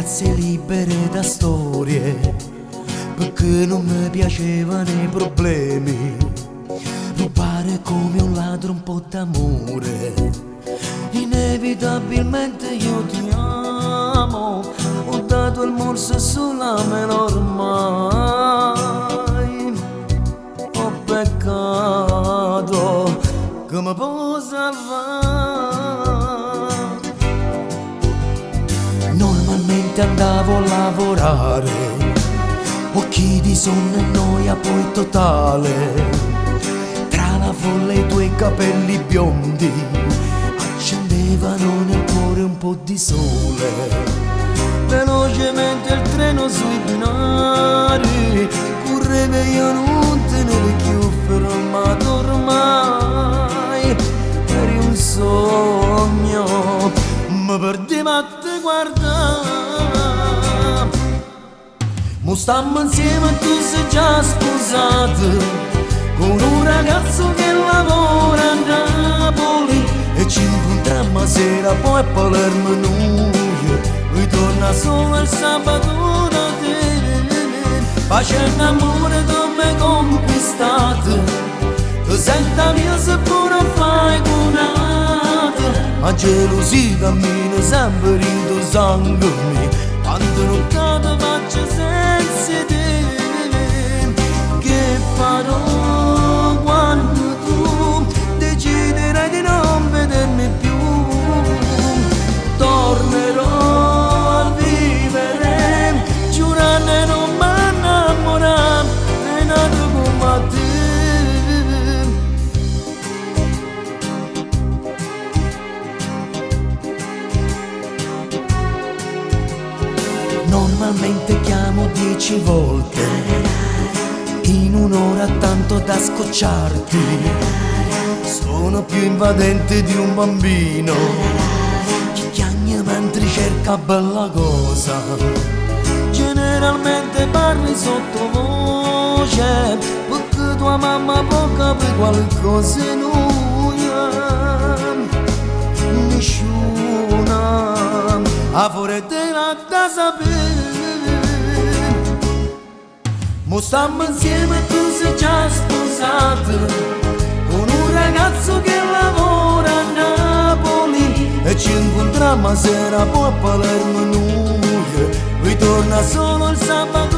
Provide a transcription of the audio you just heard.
ragazze libere da storie, perché non mi piacevano i problemi. Rubare come un ladro un po' d'amore, inevitabilmente io ti amo. Ho dato il morso sulla mela ormai. Ho peccato, che mi può salvare? Normalmente andavo a lavorare, occhi di sonno e noia poi totale. Tra la folla e i tuoi capelli biondi accendevano nel cuore un po' di sole. Velocemente il treno sui binari correva e io non tenevo più fermato ormai. Eri un sogno, mi perdevo a te guardare. Mo stammo insieme e tu sei già sposato con un ragazzo che lavora a Napoli, e ci incontriamo sera poi a Palermo noi. Lui torna solo il sabato da te, facendo amore tu mi conquistato. Tu senta mia se pure fai cunato, ma gelosia cammina sempre in tuo sangue mio. Quando non ti faccio senza te, che farò quando tu deciderai di non vedermi più? Tornerò a vivere, giurando di non mi innamorare, è nato come te. Normalmente chiamo 10 volte, in un'ora tanto da scocciarti. Sono più invadente di un bambino che chiagna mentre cerca bella cosa. Generalmente parli sottovoce, perché tua mamma può capire qualcosa e noi nessuna a fuori te la da sapere. Mo stammo insieme e tu sei già sposato con un ragazzo che lavora a Napoli, e ci incontriamo a sera poi a Palermo noi. Lui torna solo il sabato